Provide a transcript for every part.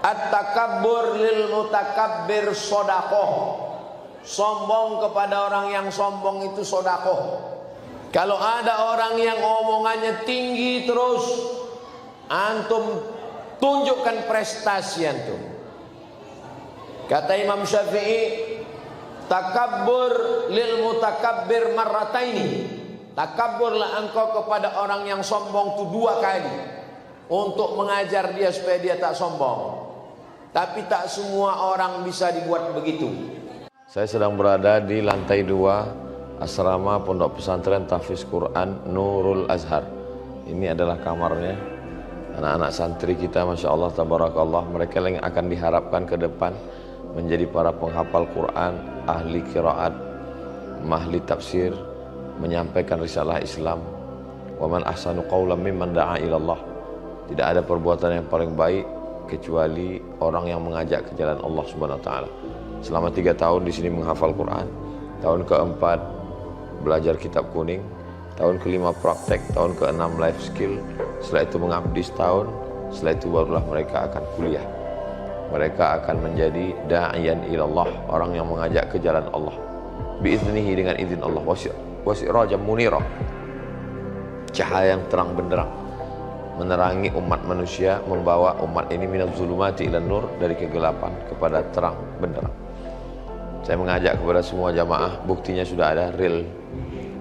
At-takabbur lil mutakabbir sodakoh. Sombong kepada orang yang sombong itu sodakoh. Kalau ada orang yang omongannya tinggi terus, antum tunjukkan prestasi antum. Kata Imam Syafi'i, takabbur lil mutakabbir marrataini. Takabburlah engkau kepada orang yang sombong itu 2 kali, untuk mengajar dia supaya dia tak sombong. Tapi tak semua orang bisa dibuat begitu. Saya sedang berada di lantai 2 asrama Pondok Pesantren Tahfiz Quran Nurul Azhar. Ini adalah kamarnya. Anak-anak santri kita, Masya Allah, Tabarakallah. Mereka yang akan diharapkan ke depan menjadi para penghafal Quran, ahli qiraat, mahli tafsir, menyampaikan risalah Islam. Wa man ahsanu qawlan mimman da'a ilallah. Tidak ada perbuatan yang paling baik kecuali orang yang mengajak ke jalan Allah Subhanahu wa taala. Selama 3 tahun di sini menghafal Quran. Tahun keempat belajar kitab kuning. Tahun kelima praktek. Tahun keenam life skill. Setelah itu mengabdi setahun. Setelah itu barulah mereka akan kuliah. Mereka akan menjadi da'iyan ilallah, orang yang mengajak ke jalan Allah. Biiznihi, dengan izin Allah. Wasirajam munirah, cahaya yang terang benderang, menerangi umat manusia, membawa umat ini minaz zulumati ilan nur, dari kegelapan kepada terang benderang. Saya mengajak kepada semua jamaah, buktinya sudah ada, real.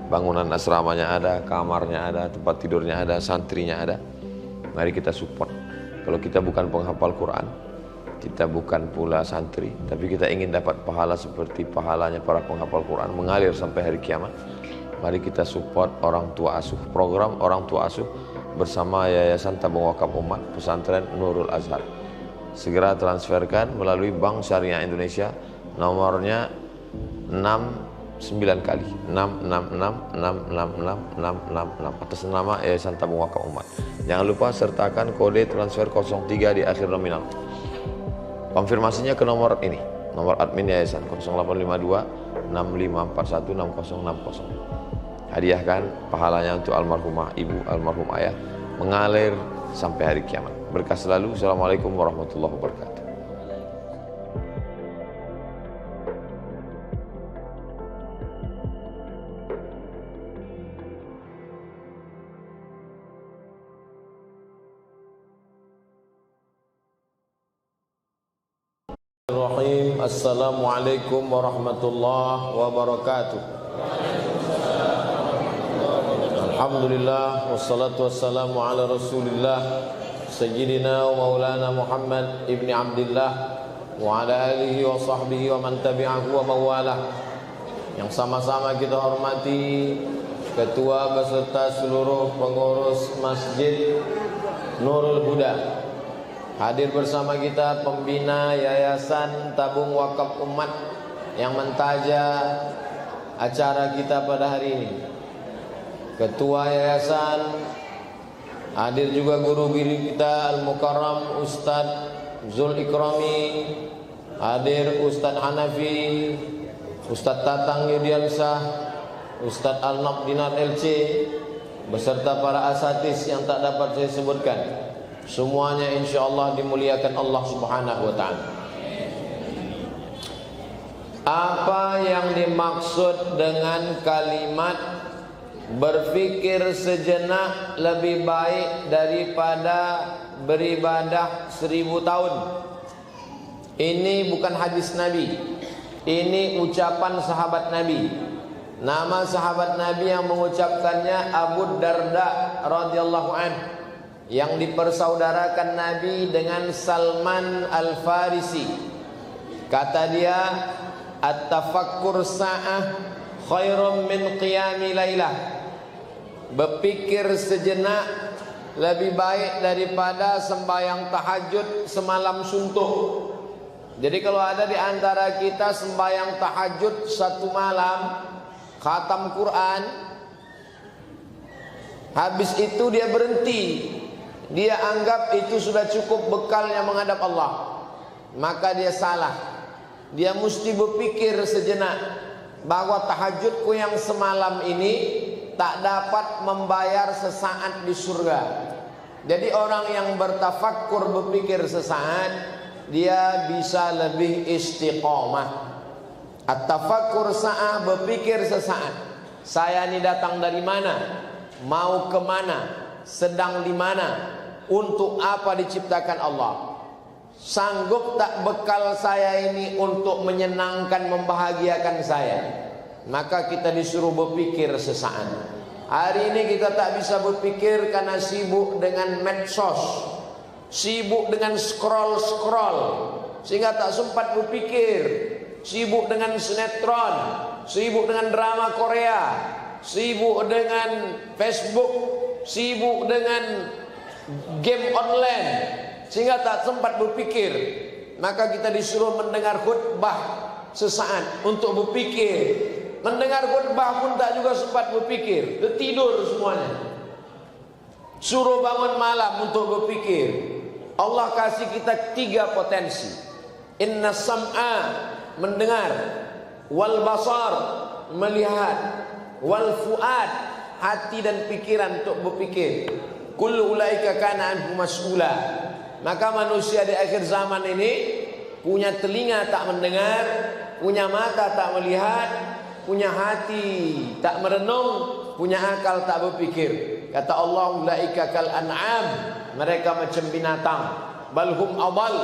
Bangunan asramanya ada, kamarnya ada, tempat tidurnya ada, santrinya ada. Mari kita support. Kalau kita bukan penghafal Quran, kita bukan pula santri, tapi kita ingin dapat pahala seperti pahalanya para penghafal Quran, mengalir sampai hari kiamat. Mari kita support orang tua asuh. Program orang tua asuh bersama Yayasan Tabung Wakaf Umat Pesantren Nurul Azhar. Segera transferkan melalui Bank Syariah Indonesia, nomornya 69 kali 6666666 atas nama Yayasan Tabung Wakaf Umat. Jangan lupa sertakan kode transfer 03 di akhir nominal. Konfirmasinya ke nomor ini, nomor admin Yayasan 0852 6541 6060. Hadiahkan pahalanya untuk almarhumah ibu, almarhum ayah, mengalir sampai hari kiamat. Berkah selalu. Assalamualaikum warahmatullahi wabarakatuh. Assalamualaikum warahmatullahi wabarakatuh. Alhamdulillah, wassalatu wassalamu ala rasulillah Sayyidina wa maulana Muhammad ibni Abdillah wa ala alihi wa sahbihi wa man tabi'ahu wa mawalah. Yang sama-sama kita hormati Ketua beserta seluruh pengurus Masjid Nurul Huda. Hadir bersama kita pembina Yayasan Tabung Wakaf Umat yang mentaja acara kita pada hari ini. Ketua Yayasan, hadir juga guru kita Al-Mukarram Ustadz Zul Ikrami, hadir Ustadz Hanafi, Ustadz Tatang Yudiansah, Ustadz Al-Naqdinar LC, beserta para asatis yang tak dapat saya sebutkan. Semuanya insyaallah dimuliakan Allah Subhanahu wa ta'ala. Apa yang dimaksud dengan kalimat berfikir sejenak lebih baik daripada beribadah 1000 tahun? Ini bukan hadis Nabi, ini ucapan sahabat Nabi. Nama sahabat Nabi yang mengucapkannya Abu Darda radhiyallahu anhu, yang dipersaudarakan Nabi dengan Salman Al-Farisi. Kata dia, at-tafakkur sa'ah khairum min qiyami lailah. Berpikir sejenak lebih baik daripada sembahyang tahajud semalam suntuk. Jadi kalau ada di antara kita sembahyang tahajud 1 malam, khatam Quran, habis itu dia berhenti, dia anggap itu sudah cukup bekalnya menghadap Allah, maka dia salah. Dia mesti berpikir sejenak bahwa tahajudku yang semalam ini tak dapat membayar sesaat di surga. Jadi orang yang bertafakkur, berpikir sesaat, dia bisa lebih istiqomah. At-tafakkur sa'ah, berpikir sesaat. Saya ini datang dari mana? Mau kemana? Sedang di mana? Untuk apa diciptakan Allah? Sanggup tak bekal saya ini untuk menyenangkan, membahagiakan saya? Maka kita disuruh berpikir sesaat. Hari ini kita tak bisa berpikir karena sibuk dengan medsos, sibuk dengan scroll-scroll, sehingga tak sempat berpikir. Sibuk dengan sinetron, sibuk dengan drama Korea, sibuk dengan Facebook, sibuk dengan game online, sehingga tak sempat berpikir. Maka kita disuruh mendengar khutbah sesaat untuk berpikir. Mendengar khutbah pun tak juga sempat berpikir, tertidur semuanya. Suruh bangun malam untuk berpikir. Allah kasih kita 3 potensi. Inna sam'a, mendengar, wal basar, melihat, wal fuad, hati dan pikiran untuk berpikir. Kullu ulaika kana anhu mas'ula. Maka manusia di akhir zaman ini punya telinga tak mendengar, punya mata tak melihat, punya hati tak merenung, punya akal tak berpikir. Kata Allah, ulaika kal an'am, mereka macam binatang, balhum adal,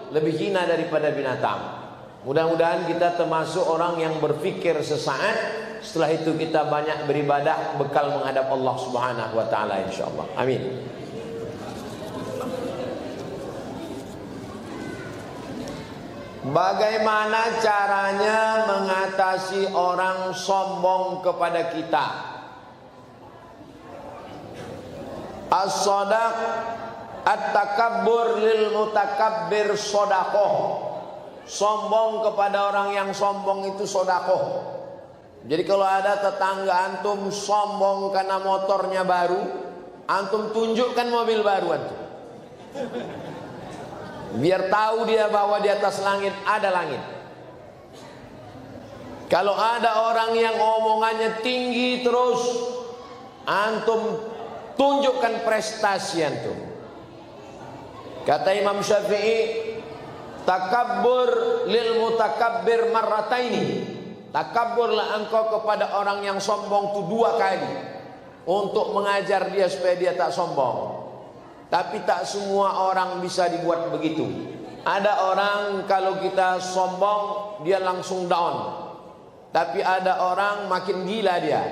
lebih hina daripada binatang. Mudah-mudahan kita termasuk orang yang berpikir sesaat. Setelah itu kita banyak beribadah, bekal menghadap Allah Subhanahu wa taala insyaallah. Amin. Bagaimana caranya mengatasi orang sombong kepada kita? As-sadaq at-takabbur lil mutakabbir shadaqah. Sombong kepada orang yang sombong itu sedekah. Jadi kalau ada tetangga antum sombong karena motornya baru, antum tunjukkan mobil baru antum, biar tahu dia bahwa di atas langit ada langit. Kalau ada orang yang omongannya tinggi terus, antum tunjukkan prestasi antum. Kata Imam Syafi'i, takabbur lil mutakabbir marrataini. Takabburlah engkau kepada orang yang sombong itu 2 kali, untuk mengajar dia supaya dia tak sombong. Tapi tak semua orang bisa dibuat begitu. Ada orang kalau kita sombong dia langsung down, tapi ada orang makin gila dia.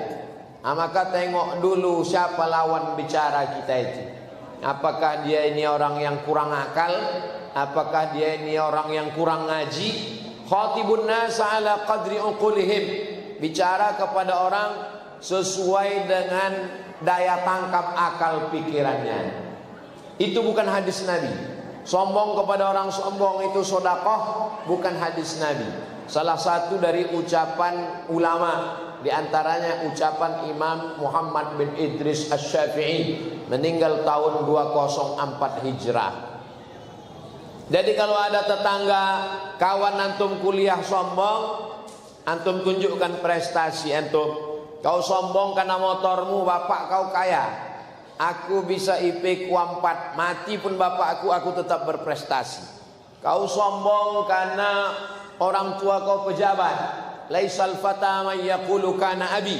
Maka tengok dulu siapa lawan bicara kita itu. Apakah dia ini orang yang kurang akal? Apakah dia ini orang yang kurang ngaji? Khatibun nas ala qadri uqulihim, bicara kepada orang sesuai dengan daya tangkap akal pikirannya. Itu bukan hadis Nabi. Sombong kepada orang sombong itu sedekah, bukan hadis Nabi. Salah satu dari ucapan ulama, di antaranya ucapan Imam Muhammad bin Idris Asy-Syafi'i, meninggal tahun 204 Hijrah. Jadi kalau ada tetangga, kawan antum kuliah sombong, antum tunjukkan prestasi antum. Kau sombong karena motormu, bapak kau kaya. Aku bisa IP ku 4, mati pun bapakku, aku tetap berprestasi. Kau sombong karena orang tua kau pejabat. Laisal fata may yaqulu kana abi.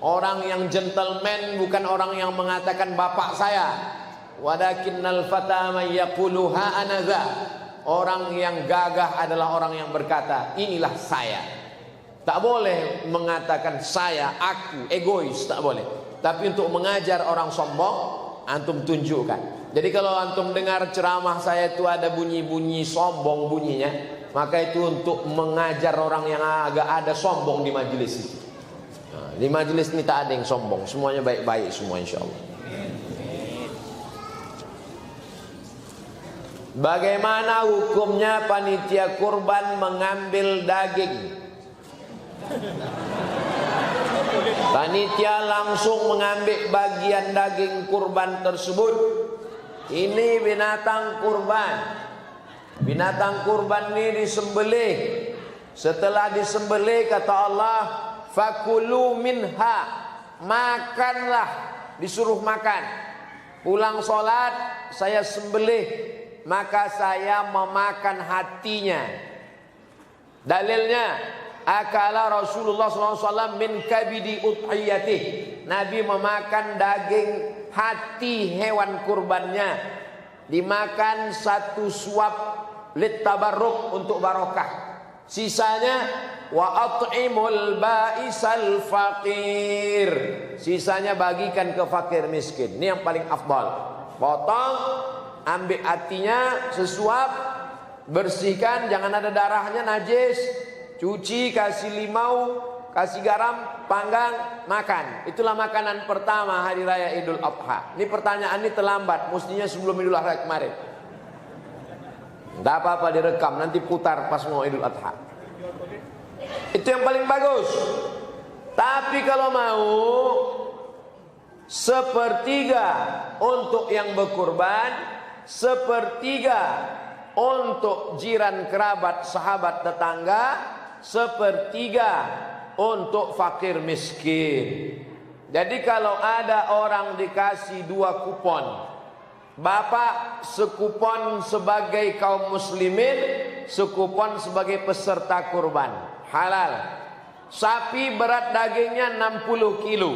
Orang yang gentleman bukan orang yang mengatakan bapak saya. Walakinnal fata may yaqulu ha anaza. Orang yang gagah adalah orang yang berkata, inilah saya. Tak boleh mengatakan saya, aku, egois, tak boleh. Tapi untuk mengajar orang sombong, antum tunjukkan. Jadi kalau antum dengar ceramah saya itu ada bunyi-bunyi sombong bunyinya, maka itu untuk mengajar orang yang agak ada sombong di majelis itu. Nah, di majelis ini tak ada yang sombong, semuanya baik-baik semua insyaallah. Bagaimana hukumnya panitia kurban mengambil daging? Panitia langsung mengambil bagian daging kurban tersebut. Ini binatang kurban. Binatang kurban ini disembelih. Setelah disembelih kata Allah, fakulu minha, makanlah, disuruh makan. Pulang sholat saya sembelih maka saya memakan hatinya. Dalilnya, akala Rasulullah SAW min kabidi udhiyatih. Nabi memakan daging hati hewan kurbannya, dimakan satu suap lit tabarruk untuk barokah. Sisanya wa at'imul ba'isal faqir. Sisanya bagikan ke fakir miskin. Ini yang paling afdal. Potong, ambil hatinya sesuap, bersihkan, jangan ada darahnya, najis. Cuci, kasih limau, kasih garam, panggang, makan. Itulah makanan pertama hari raya Idul Adha. Ini pertanyaan ini terlambat, mestinya sebelum Idul Adha kemarin. Tidak apa-apa direkam, nanti putar pas mau Idul Adha. Itu yang paling bagus. Tapi kalau mau, sepertiga untuk yang berkurban, sepertiga untuk jiran kerabat sahabat tetangga, sepertiga untuk fakir miskin. Jadi kalau ada orang dikasih 2 kupon, bapak sekupon sebagai kaum muslimin, sekupon sebagai peserta kurban, halal. Sapi berat dagingnya 60 kilo,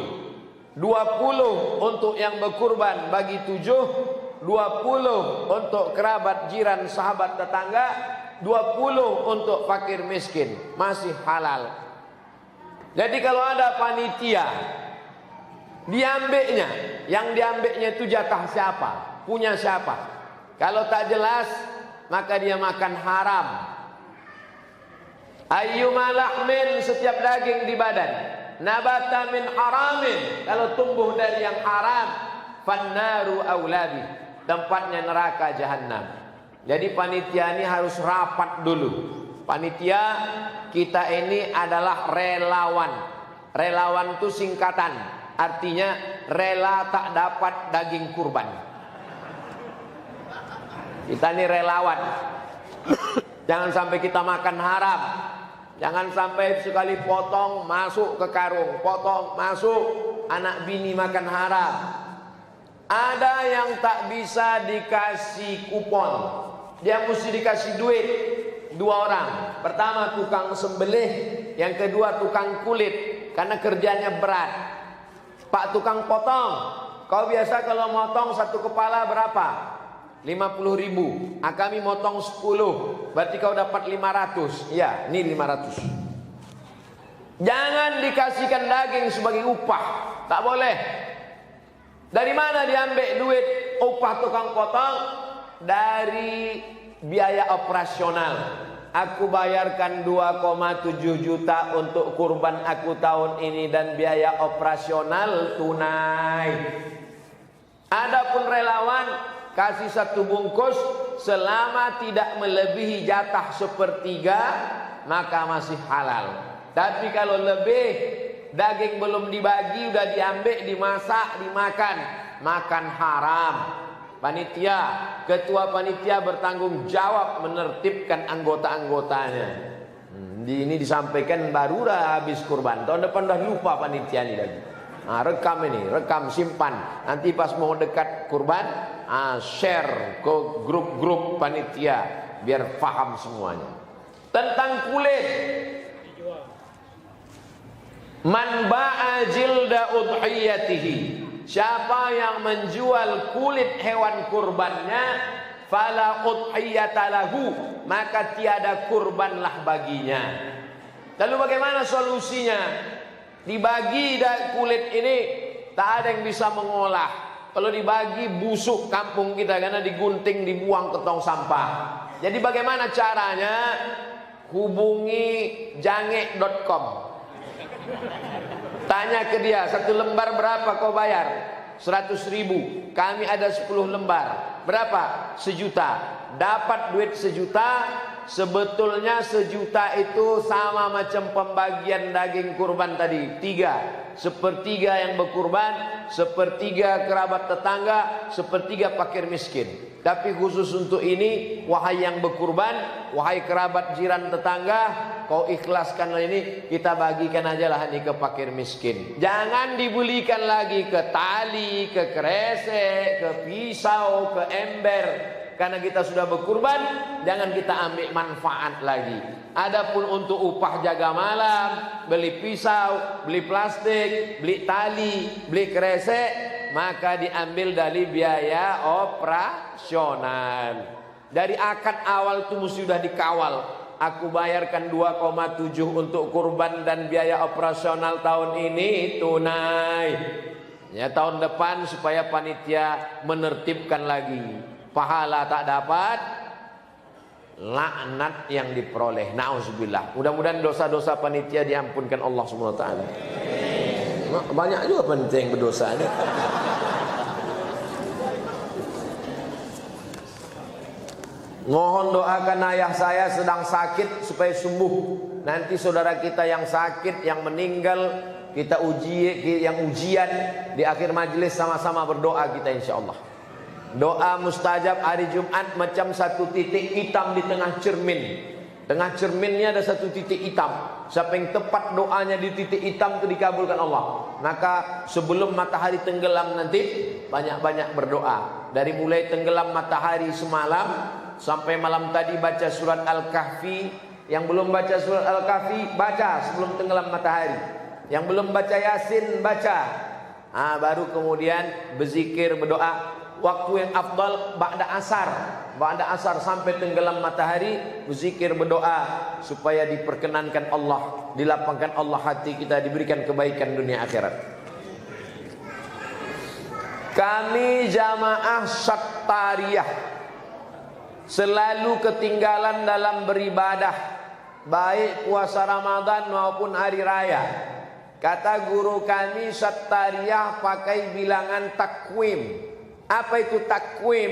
20 untuk yang berkurban bagi 7, 20 untuk kerabat jiran sahabat tetangga, 20 untuk fakir miskin, masih halal. Jadi kalau ada panitia, diambilnya, yang diambilnya itu jatah siapa, punya siapa. Kalau tak jelas, maka dia makan haram. Ayyuma lahmin, setiap daging di badan, nabata min haramin, kalau tumbuh dari yang haram, fannaru aulabi, tempatnya neraka jahanam. Jadi panitia ini harus rapat dulu. Panitia kita ini adalah relawan. Relawan itu singkatan, artinya rela tak dapat daging kurban. Kita ini relawan. Jangan sampai kita makan haram. Jangan sampai sekali potong masuk ke karung, potong masuk, anak bini makan haram. Ada yang tak bisa dikasih kupon, dia mesti dikasih duit. 2 orang, pertama tukang sembelih, yang kedua tukang kulit, karena kerjanya berat. Pak tukang potong, kau biasa kalau motong satu kepala berapa? 50.000. Kami motong 10, berarti kau dapat 500. Ya, ini 500. Jangan dikasihkan daging sebagai upah, tak boleh. Dari mana diambil duit upah tukang potong? Dari biaya operasional. Aku bayarkan 2,7 juta untuk kurban aku tahun ini dan biaya operasional tunai. Adapun relawan kasih 1 bungkus selama tidak melebihi jatah 1/3, maka masih halal. Tapi kalau lebih, daging belum dibagi, udah diambil, dimasak, dimakan, makan haram. Panitia, ketua panitia bertanggung jawab menertibkan anggota-anggotanya. Ini disampaikan baru habis kurban. Tahun depan dah lupa panitia ini lagi. Nah, rekam ini, rekam, simpan. Nanti pas mau dekat kurban, share ke grup-grup panitia biar paham semuanya. Tentang kulit, man ba'a jilda udhiyatihi, siapa yang menjual kulit hewan kurbannya, fala udhiyata lahu, maka tiada kurbanlah baginya. Lalu bagaimana solusinya? Dibagi kulit ini, tak ada yang bisa mengolah. Kalau dibagi busuk kampung kita karena digunting, dibuang ke tong sampah. Jadi bagaimana caranya? Hubungi jange.com. Tanya ke dia, 1 lembar berapa kau bayar? 100.000. Kami ada 10 lembar. Berapa? 1 juta. Dapat duit 1 juta. Sebetulnya 1 juta itu sama macam pembagian daging kurban tadi. 3. 1/3 yang berkurban, 1/3 kerabat tetangga, 1/3 fakir miskin. Tapi khusus untuk ini, wahai yang berkurban, wahai kerabat jiran tetangga, kau ikhlaskanlah ini, kita bagikan aja lah ini ke fakir miskin. Jangan dibelikan lagi ke tali, ke kresek, ke pisau, ke ember. karena kita sudah berkurban, jangan kita ambil manfaat lagi. Adapun untuk upah jaga malam, beli pisau, beli plastik, beli tali, beli kresek, maka diambil dari biaya operasional. Dari akad awal itu sudah dikawal. Aku bayarkan 2,7 untuk kurban dan biaya operasional tahun ini tunai. Ya, tahun depan supaya panitia menertibkan lagi. Pahala tak dapat, laknat yang diperoleh. Nauzubillah. Mudah-mudahan dosa-dosa panitia diampunkan Allah Subhanahu wa taala. Banyak juga panitia yang berdosa ini. Mohon doakan ayah saya sedang sakit supaya sembuh. Nanti saudara kita yang sakit, yang meninggal, kita ujian di akhir majelis sama-sama berdoa kita insyaallah. Doa mustajab hari Jumat macam satu titik hitam di tengah cermin. Tengah cerminnya ada satu titik hitam. Siapa yang tepat doanya di titik hitam itu dikabulkan Allah. Maka sebelum matahari tenggelam nanti banyak-banyak berdoa. Dari mulai tenggelam matahari semalam sampai malam tadi baca surat Al-Kahfi. Yang belum baca surat Al-Kahfi baca sebelum tenggelam matahari. Yang belum baca Yasin baca. Baru kemudian berzikir berdoa. Waktu yang afdal ba'da asar sampai tenggelam matahari, berzikir berdoa supaya diperkenankan Allah, dilapangkan Allah hati kita, diberikan kebaikan dunia akhirat. Kami jamaah Syattariyah selalu ketinggalan dalam beribadah, baik puasa Ramadan maupun hari raya. Kata guru kami Syattariyah pakai bilangan takwim. Apa itu takwim?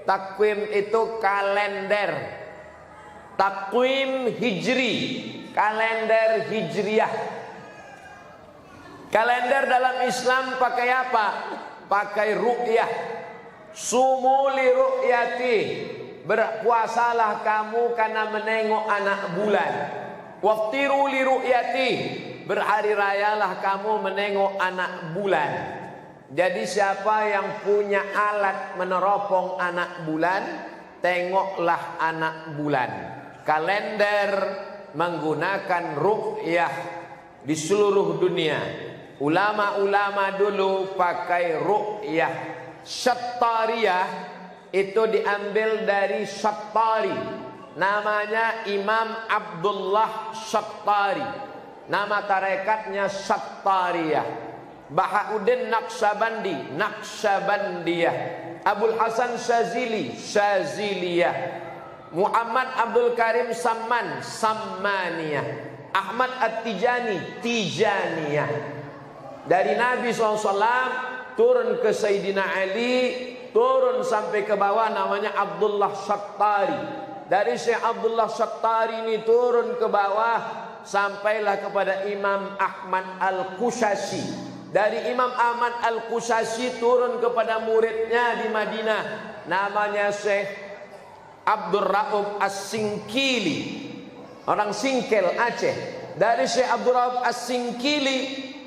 Takwim itu kalender. Takwim hijri, kalender hijriyah. Kalender dalam Islam pakai apa? Pakai ru'yah. Sumu li ru'yati. Berpuasalah kamu karena menengok anak bulan. Waftiru li ru'yati. Berhari rayalah kamu menengok anak bulan. Jadi siapa yang punya alat meneropong anak bulan, tengoklah anak bulan. Kalender menggunakan ru'yah di seluruh dunia. Ulama-ulama dulu pakai ru'yah. Syattariyah itu diambil dari Syattari. Namanya Imam Abdullah Syattari. Nama tarekatnya Syattariyah. Bahauddin Naqsyabandiyah, Abul Hasan Syazili, Syaziliyah, Muhammad Abdul Karim Sammaniyah, Ahmad At-Tijani, Tijaniyah. Dari Nabi SAW turun ke Sayyidina Ali, turun sampai ke bawah namanya Abdullah Syattari. Dari Syekh Abdullah Syattari ini turun ke bawah sampailah kepada Imam Ahmad Al-Qushasi. Dari Imam Ahmad Al-Qushasi turun kepada muridnya di Madinah, namanya Syekh Abdul Rauf As-Singkili, orang Singkel Aceh. Dari Syekh Abdul Rauf As-Singkili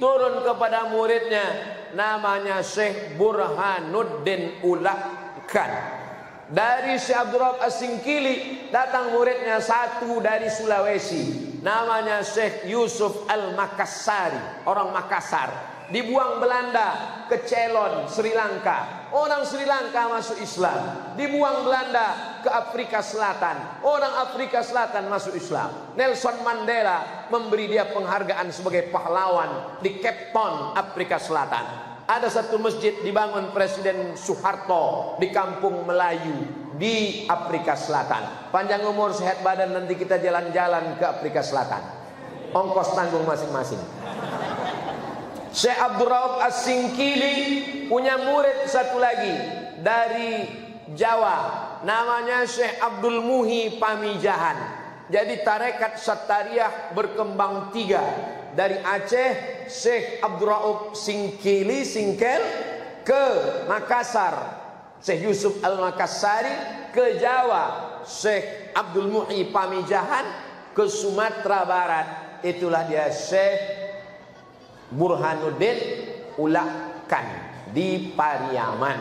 turun kepada muridnya, namanya Syekh Burhanuddin Ulakkan. Dari Syekh Abdul Rauf As-Singkili datang muridnya satu dari Sulawesi, namanya Syekh Yusuf Al-Makassari, orang Makassar. Dibuang Belanda ke Ceylon, Sri Lanka. Orang Sri Lanka masuk Islam. Dibuang Belanda ke Afrika Selatan. Orang Afrika Selatan masuk Islam. Nelson Mandela memberi dia penghargaan sebagai pahlawan di Cape Town, Afrika Selatan. Ada satu masjid dibangun Presiden Soeharto di Kampung Melayu di Afrika Selatan. Panjang umur, sehat badan, nanti kita jalan-jalan ke Afrika Selatan. Ongkos tanggung masing-masing. Syekh Abdul Rauf As-Singkili punya murid satu lagi dari Jawa, namanya Syekh Abdul Muhi Pamijahan. Jadi tarekat Syattariyah berkembang tiga. Dari Aceh Syekh Abdul Rauf Singkili, Singkel, ke Makassar Syekh Yusuf Al-Makassari, ke Jawa Syekh Abdul Muhi Pamijahan, ke Sumatera Barat itulah dia Syekh Burhanuddin Ulakkan di Pariaman.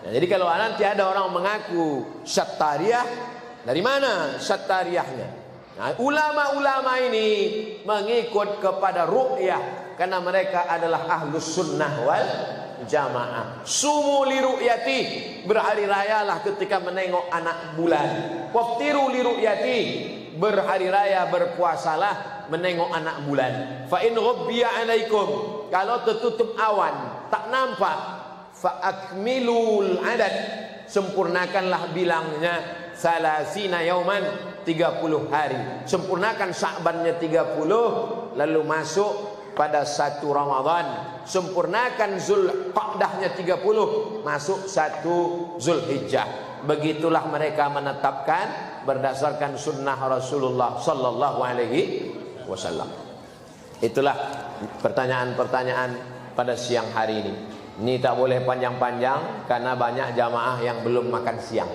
Nah, jadi kalau nanti ada orang mengaku Syattariyah, dari mana Syattariyahnya? Nah, ulama-ulama ini mengikut kepada ru'yah karena mereka adalah ahlus sunnah wal jamaah. Sumu li ru'yati, berhari rayalah ketika menengok anak bulan. Waftiru li ru'yati, berhari raya berpuasalah menengok anak bulan. Fa in ghubbiya alaikum, kalau tertutup awan tak nampak, fa akmilul adad, sempurnakanlah bilangnya salasina yauman, 30 hari. Sempurnakan Sya'bannya 30, lalu masuk pada 1 Ramadan. Sempurnakan Zulqa'dahnya 30, masuk 1 Zulhijjah. Begitulah mereka menetapkan berdasarkan sunnah Rasulullah sallallahu alaihi wasallam. Itulah pertanyaan-pertanyaan pada siang hari ini. Ini tak boleh panjang-panjang karena banyak jamaah yang belum makan siang.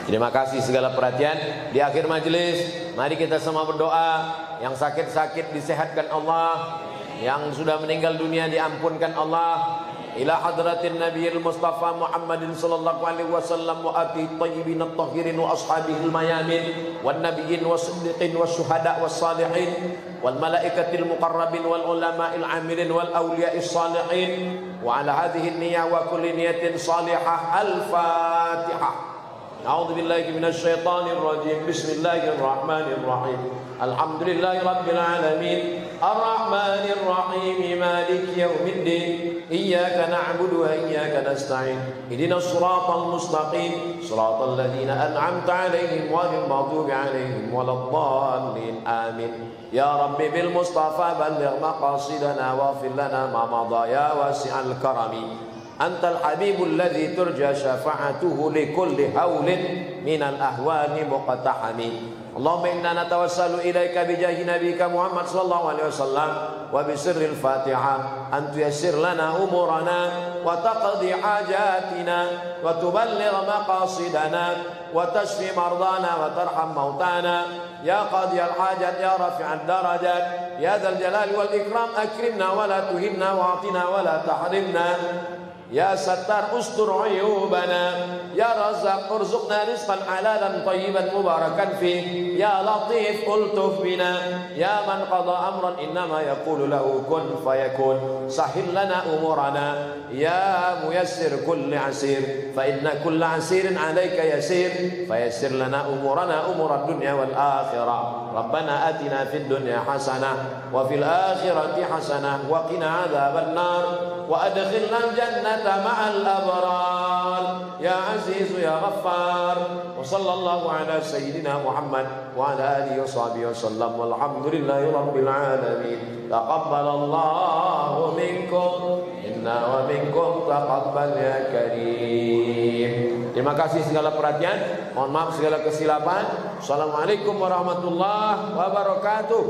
Terima kasih segala perhatian. Di akhir majelis, mari kita semua berdoa. Yang sakit-sakit disehatkan Allah, yang sudah meninggal dunia diampunkan Allah. Ila hadratin Nabiyil Mustafa Muhammadin sallallahu alaihi wasallam wa atihi tayyibin at-tahirin wa ashabihil mayamin wan nabiyyin was-siddiqin was-syuhada was-salihin wal malaikatil muqarrabin wal ulama'il amilin wal awliya'is salihin wa ala hadhihi an-niyyah wa kulli niyatin salihah. Al-Fatihah. A'udzu billahi minasy syaithanir rajim. Bismillahir rahmanir rahim. Alhamdulillahi rabbil alamin. Ar-rahmanir rahim. Maliki yaumiddin. Iyyaka na'budu wa iyyaka nasta'in. Ihdinas siratal mustaqim. Siratal ladzina an'amta 'alaihim ghairil maghdubi 'alaihim waladdallin. Amin. Ya Rabbi bil Mustafa balligh maqasidana waghfir lana ma madha ya wasi'al karami. Antal habibul ladzi turja syafa'atuhu likulli haulin minal ahwani muqtahami. Allahumma inna natawassalu ilaika bijahi nabika Muhammad sallallahu alaihi wasallam wa bi sirril Fatihah an tuyassir lana umurana wa taqdi hajatina wa tuballigh maqasidana wa tashfi mardana wa tarham mautana ya qadiyal hajat ya rafi'ad darajat ya dzal jalali wal ikram. Akrimna wa la tuhinna wa atina wa la tahrimna. Ya Sattar ustur uyubana. Ya Razzaq urzuqna rizqan halalan tayyiban mubarakan fih. Ya Latif ultuf bina. Ya man qada amran innama yaqulu lahu kun fayakun. Sahil lana umurana. Ya muyassir kulli asir, fa inna kulla asirin alayka yasir. Fayassir lana umurana umurad dunya wal akhirah. Rabbana atina fid dunya hasanah wa fil akhirati hasanah wa qina adzaban nar wa adkhilna al-jannata ma'al abrar. Ya Aziz ya Ghaffar. Wa sallallahu ala sayyidina Muhammad wa ala alihi wa sahbihi wasallam. Walhamdulillahi rabbil alamin. Taqabbalallahu minkum inna wa minkum taqabbal ya karim. Terima kasih segala perhatian. Mohon maaf segala kesilapan. Assalamualaikum warahmatullahi wabarakatuh.